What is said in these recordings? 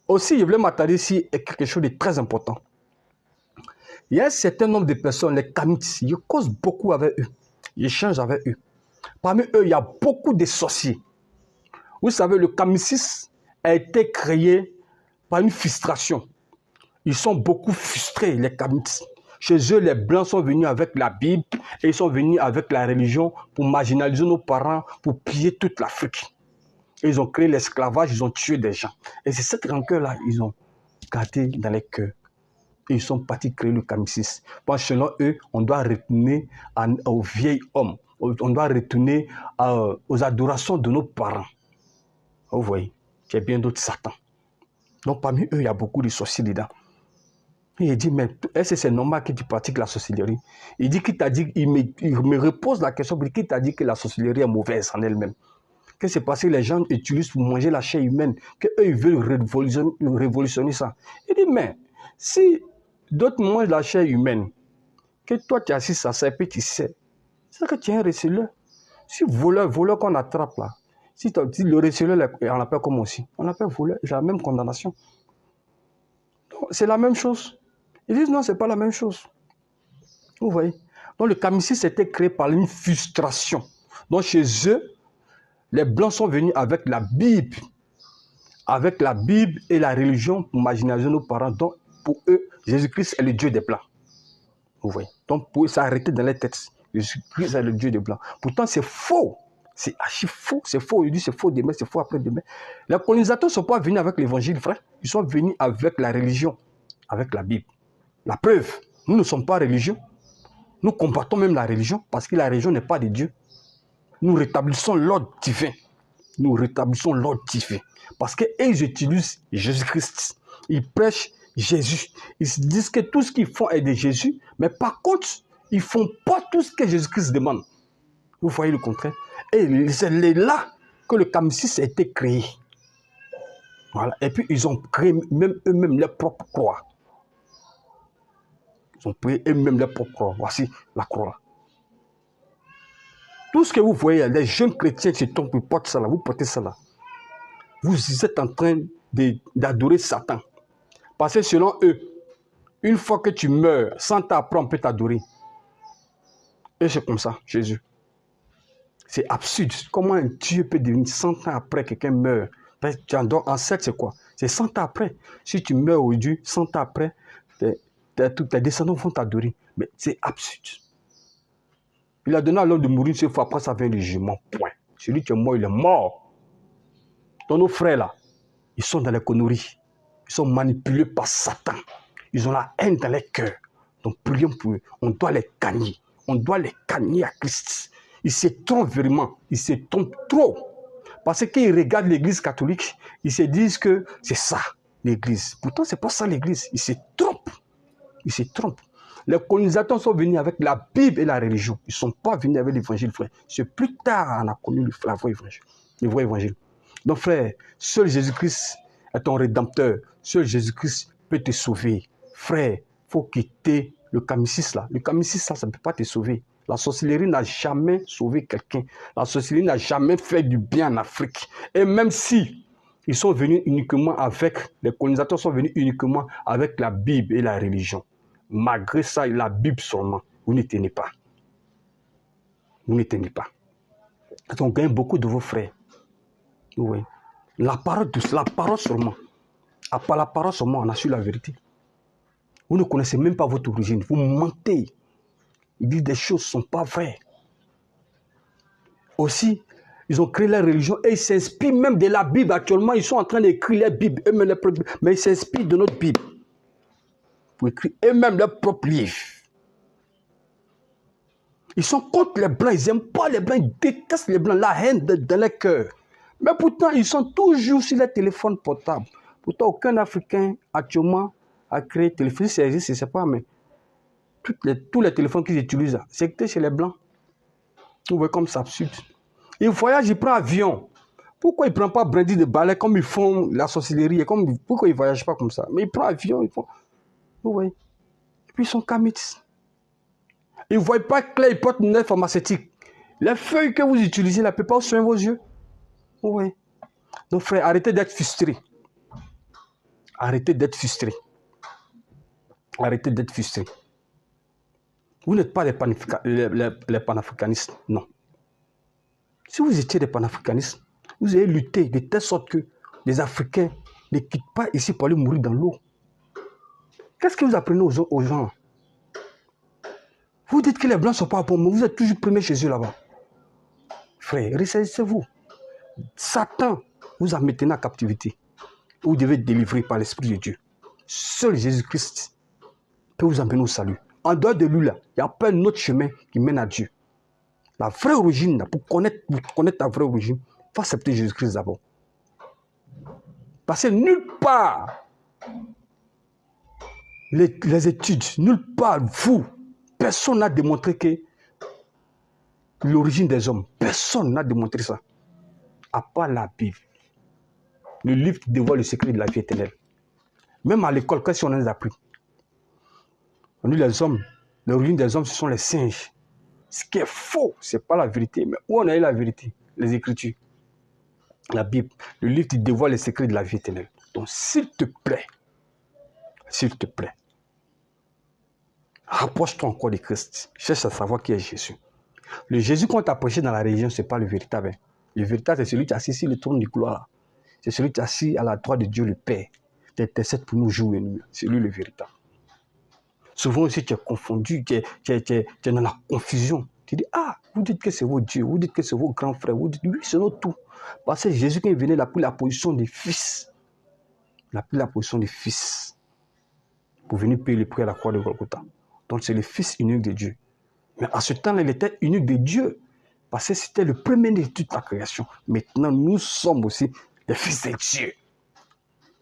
Aussi, je voulais m'attarder ici à quelque chose de très important. Il y a un certain nombre de personnes, les kamites, je cause beaucoup avec eux. J'échange avec eux. Parmi eux, il y a beaucoup de sorciers. Vous savez, le kamisis a été créé par une frustration. Ils sont beaucoup frustrés, les kamites. Chez eux, les Blancs sont venus avec la Bible et ils sont venus avec la religion pour marginaliser nos parents, pour piller toute l'Afrique. Ils ont créé l'esclavage, ils ont tué des gens. Et c'est cette rancœur-là, ils ont gardé dans les cœurs. Et ils sont partis créer le kamisis. Parce que selon eux, on doit retourner aux vieils hommes. On doit retourner aux adorations de nos parents. Vous voyez, il y a bien d'autres Satan. Donc parmi eux, il y a beaucoup de sorciers dedans. Et il dit, mais est-ce que c'est normal que tu pratiques la sorcellerie? Il dit qu'il t'a dit, il me repose la question, qui t'a dit que la sorcellerie est mauvaise en elle-même? Que c'est parce que les gens utilisent pour manger la chair humaine, qu'eux, ils veulent révolutionner ça. Il dit, mais si d'autres mangent la chair humaine, que toi tu assistes à ça et puis tu sais, c'est que tu es un receleur. Si voleur qu'on attrape là, si le receleur, on l'appelle comme aussi, on l'appelle voleur, il a la même condamnation. C'est la même chose. Ils disent non, c'est pas la même chose. Vous voyez? Donc le kamisis était créé par une frustration. Donc chez eux, les Blancs sont venus avec la Bible et la religion pour marginaliser nos parents. Donc pour eux, Jésus-Christ est le Dieu des Blancs. Vous voyez? Donc pour eux, ça a arrêté dans les têtes. Jésus-Christ est le Dieu des Blancs. Pourtant, c'est faux. C'est archi faux. C'est faux aujourd'hui, c'est faux demain, c'est faux après-demain. Les colonisateurs ne sont pas venus avec l'évangile, frère. Ils sont venus avec la religion, avec la Bible. La preuve, nous ne sommes pas religieux. Nous combattons même la religion parce que la religion n'est pas de Dieu. Nous rétablissons l'ordre divin. Nous rétablissons l'ordre divin. Parce qu'ils utilisent Jésus-Christ. Ils prêchent Jésus. Ils disent que tout ce qu'ils font est de Jésus. Mais par contre, ils ne font pas tout ce que Jésus-Christ demande. Vous voyez le contraire? Et c'est là que le kamisis a été créé. Voilà. Et puis, ils ont créé même eux-mêmes leur propre croix. Ils ont créé eux-mêmes leur propre croix. Voici la croix. Tout ce que vous voyez, les jeunes chrétiens qui se trompent, ils portent ça là, vous portez ça là. Vous êtes en train d'adorer Satan. Parce que selon eux, une fois que tu meurs, 100 ans après, on peut t'adorer. Et c'est comme ça, Jésus. C'est absurde. Comment un Dieu peut devenir 100 ans après quelqu'un meurt? En fait, c'est quoi? C'est 100 ans après. Si tu meurs aujourd'hui, 100 ans après, tes descendants vont t'adorer. Mais c'est absurde. Il a donné à l'homme de mourir une seule fois, après ça vient le jugement. Point. Celui qui est mort, il est mort. Donc nos frères là, ils sont dans les conneries. Ils sont manipulés par Satan. Ils ont la haine dans les cœurs. Donc prions pour eux. On doit les gagner. On doit les gagner à Christ. Ils se trompent vraiment. Ils se trompent trop. Parce qu'ils regardent l'église catholique, ils se disent que c'est ça, l'église. Pourtant, ce n'est pas ça l'église. Ils se trompent. Ils se trompent. Les colonisateurs sont venus avec la Bible et la religion. Ils ne sont pas venus avec l'évangile, frère. C'est plus tard qu'on a connu le vrai évangile. Donc, frère, seul Jésus-Christ est ton rédempteur. Seul Jésus-Christ peut te sauver. Frère, il faut quitter le kamisis là. Le kamisis là, ça ne peut pas te sauver. La sorcellerie n'a jamais sauvé quelqu'un. La sorcellerie n'a jamais fait du bien en Afrique. Et même si ils sont venus uniquement avec, les colonisateurs sont venus uniquement avec la Bible et la religion. Malgré ça, la Bible seulement, vous ne tenez pas. Vous ne tenez pas. On gagne beaucoup de vos frères. Oui. La parole seulement. Par la parole seulement, on a su la vérité. Vous ne connaissez même pas votre origine. Vous mentez. Ils disent des choses qui ne sont pas vraies. Aussi, ils ont créé la religion et ils s'inspirent même de la Bible. Actuellement, ils sont en train d'écrire la Bible, eux-mêmes mais ils s'inspirent de notre Bible. Pour écrire eux-mêmes leurs propres livres. Ils sont contre les Blancs, ils n'aiment pas les Blancs, ils détestent les Blancs, la haine dans leur cœur. Mais pourtant, ils sont toujours sur les téléphones portables. Pourtant, aucun Africain actuellement a créé téléphone. Si ça existe, je ne sais pas, mais tous les téléphones qu'ils utilisent, c'est chez les Blancs. Vous voyez comme c'est absurde. Ils voyagent, ils prennent avion. Pourquoi ils ne prennent pas brandy de balai comme ils font la sorcellerie? Pourquoi ils ne voyagent pas comme ça? Mais ils prennent avion, ils font... Vous voyez. Et puis ils sont kamites. Ils ne voient pas clair, ils portent une aide pharmaceutique. Les feuilles que vous utilisez, la plupart sont vos yeux. Vous voyez. Donc frère, arrêtez d'être frustrés. Arrêtez d'être frustrés. Arrêtez d'être frustrés. Vous n'êtes pas les panafricanistes, non. Si vous étiez des panafricanistes, vous avez lutté de telle sorte que les Africains ne quittent pas ici pour aller mourir dans l'eau. Qu'est-ce que vous apprenez aux gens? Vous dites que les Blancs ne sont pas bons, mais vous êtes toujours primés chez eux là-bas. Frère, ressaisissez-vous. Satan vous a maintenu en captivité. Vous devez être délivré par l'Esprit de Dieu. Seul Jésus-Christ peut vous amener au salut. En dehors de lui, là, il n'y a pas un autre chemin qui mène à Dieu. La vraie origine, là, pour connaître ta vraie origine, il faut accepter Jésus-Christ d'abord. Parce que nulle part, les études, nulle part, vous, personne n'a démontré que l'origine des hommes, personne n'a démontré ça. À part la Bible. Le livre qui dévoile le secret de la vie éternelle. Même à l'école, qu'est-ce qu'on a appris? On dit les hommes, l'origine des hommes, ce sont les singes. Ce qui est faux, ce n'est pas la vérité. Mais où on a eu la vérité? Les Écritures. La Bible, le livre qui dévoile le secret de la vie éternelle. Donc, s'il te plaît, rapproche-toi encore de Christ. Cherche à savoir qui est Jésus. Le Jésus qu'on t'a prêché dans la religion, ce n'est pas le véritable. Le véritable, c'est celui qui est assis sur le trône de gloire. C'est celui qui est assis à la droite de Dieu le Père. Qui intercède pour nous jour et nuit. C'est lui le véritable. Souvent aussi, tu es confondu, tu es dans la confusion. Tu dis, ah, vous dites que c'est vos dieux, vous dites que c'est vos grands frères, vous dites, oui, c'est notre tout. Parce que Jésus, quand il venait, il a pris la position des fils. Il a pris la position des fils pour venir payer le prix à la croix de Golgotha. Donc, c'est le fils unique de Dieu. Mais à ce temps-là, il était unique de Dieu. Parce que c'était le premier de toute la création. Maintenant, nous sommes aussi des fils de Dieu.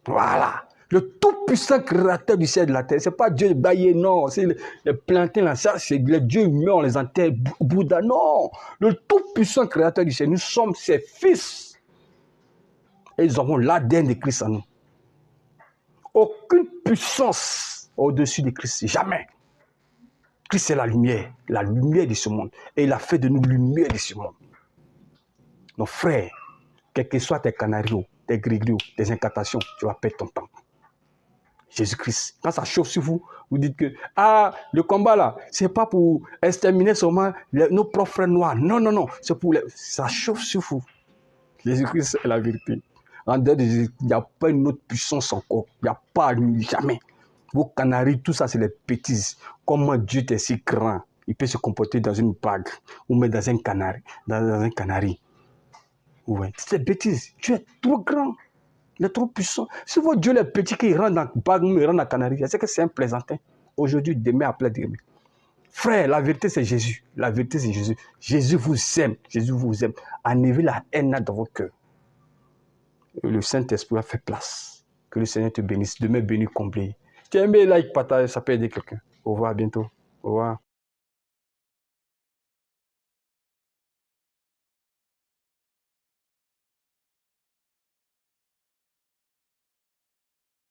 Voilà. Le tout-puissant créateur du ciel et de la terre. Ce n'est pas Dieu baillé, non. C'est les plantains, là. Ça, c'est les dieux humains, on les enterre. Bouddha, non. Le tout-puissant créateur du ciel. Nous sommes ses fils. Et nous avons l'ADN de Christ en nous. Aucune puissance au-dessus de Christ. Jamais. Christ est la lumière de ce monde. Et il a fait de nous lumière de ce monde. Nos frères, quels que soient tes canarios, tes grigrios, tes incantations, tu vas perdre ton temps. Jésus-Christ, quand ça chauffe sur vous, vous dites que, ah, le combat là, c'est pas pour exterminer seulement nos propres frères noirs. Non, non, non, c'est pour ça chauffe sur vous. Jésus-Christ est la vérité. En dehors de Jésus, il n'y a pas une autre puissance encore. Il n'y a pas, jamais. Vos canaries, tout ça, c'est des bêtises. Comment Dieu est si grand? Il peut se comporter dans une bague ou même dans un canari. Dans un canari. Ouais. C'est des bêtises. Dieu est trop grand. Il est trop puissant. Si votre Dieu est petit, qu'il rentre dans la bague ou il rentre dans la canari, c'est que c'est un plaisantin. Aujourd'hui, demain, après demain. Frère, la vérité, c'est Jésus. La vérité, c'est Jésus. Jésus vous aime. Jésus vous aime. Enlevez la haine dans votre cœur. Le Saint-Esprit a fait place. Que le Seigneur te bénisse. Demain, béni, comblé. Tu as aimé, like, partage, ça peut aider quelqu'un. Au revoir, à bientôt. Au revoir.